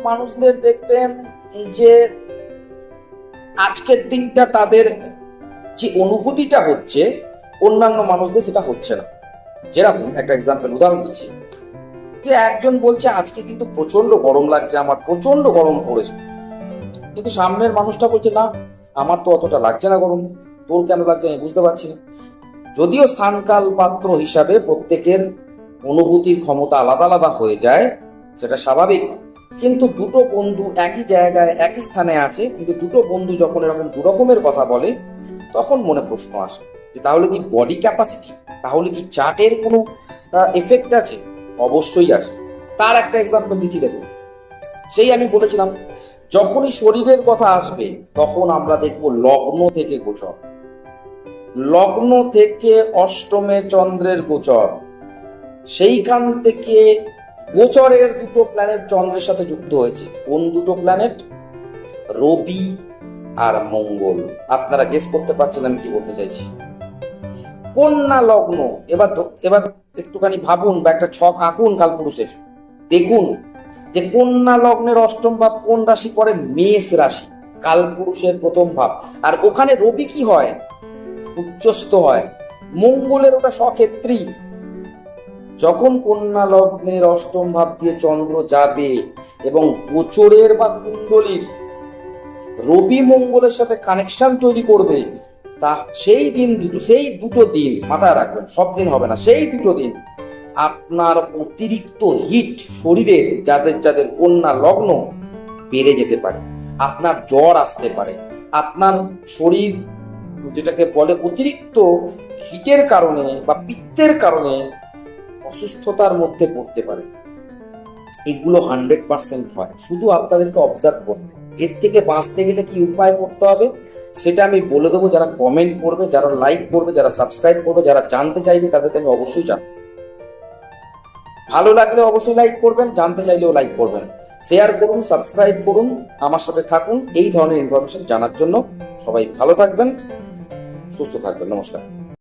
মানুষদের দেখবেন যে আজকের দিনটা তাদের যে অনুভূতিটা হচ্ছে অন্যান্য মানুষদের সেটা হচ্ছে না। যেরকম একটা এক্সাম্পল উদাহরণ দিচ্ছি, যে একজন বলছে আজকে কিন্তু প্রচন্ড গরম লাগছে, আমার প্রচন্ড গরম পড়েছে, কিন্তু সামনের মানুষটা বলছে না আমার তো অতটা লাগছে না গরম, তোর কেন লাগছে আমি বুঝতে পারছি না। যদিও স্থানকাল পাত্র হিসাবে প্রত্যেকের অনুভূতির ক্ষমতা আলাদা আলাদা হয়ে যায়, সেটা স্বাভাবিক, কিন্তু দুটো বন্ধু একই জায়গায় একই স্থানে আছে, কিন্তু দুটো বন্ধু যখন এরকম দু রকমের কথা বলে তখন মনে প্রশ্ন আসে যে তাহলে কি বডি ক্যাপাসিটি, তাহলে কি চার্টের কোনো এফেক্ট আছে? অবশ্যই আছে। তার একটা এক্সাম্পল দিচ্ছি, দেখুন। সেই আমি বলেছিলাম যখনই শরীরের কথা আসবে তখন আমরা দেখব লগ্ন থেকে গোচর, লগ্ন থেকে অষ্টমে চন্দ্রের গোচর, সেইখান থেকে গোচরের দুটো প্ল্যানেট চন্দ্রের সাথে যুক্ত হয়েছে। কোন দুটো প্ল্যানেট? রবি আর মঙ্গল। আপনারা গেস করতে পারছেন আমি কি বলতে চাইছি? কন্যা লগ্ন। এবার একটুখানি ভাবুন বা একটা ছক আঁকুন কালপুরুষের, দেখুন যে কন্যা লগ্নের অষ্টম ভাব কোন রাশি পড়ে? মেষ রাশি, কালপুরুষের প্রথম ভাব। আর ওখানে রবি কি হয়? উচ্চস্থ হয়। মঙ্গলের ওটা স্বক্ষেত্রী। যখন কন্যা লগ্নের অষ্টম ভাব দিয়ে চন্দ্র যাবে এবং গোচরের বা কুণ্ডলীর রবি মঙ্গলের সাথে কানেকশন তৈরি করবে, তা সেই দুটো দিন মাথায় রাখবেন, সব দিন হবে না, সেই দুটো দিন আপনার অতিরিক্ত হিট শরীরের যাদের যাদের কন্যা লগ্ন বেড়ে যেতে পারে, আপনার জ্বর আসতে পারে, আপনার শরীর যেটাকে বলে অতিরিক্ত হিটের কারণে বা পিত্তের কারণে অসুস্থতার মধ্যে পড়তে পারে। এগুলো 100% হয়, শুধু আপনাদেরকে অবজার্ভ করতে। এর থেকে বাঁচতে গেলে কি উপায় করতে হবে সেটা আমি বলে দেবো। যারা কমেন্ট করবে, যারা লাইক করবে, যারা সাবস্ক্রাইব করবে, যারা জানতে চাইবে তাদেরকে আমি অবশ্যই জানাবো। ভালো লাগলে অবশ্যই লাইক করবেন, জানতে চাইলেও লাইক করবেন, শেয়ার করুন, সাবস্ক্রাইব করুন, আমার সাথে থাকুন এই ধরনের ইনফরমেশন জানার জন্য। সবাই ভালো থাকবেন, সুস্থ থাকবেন। নমস্কার।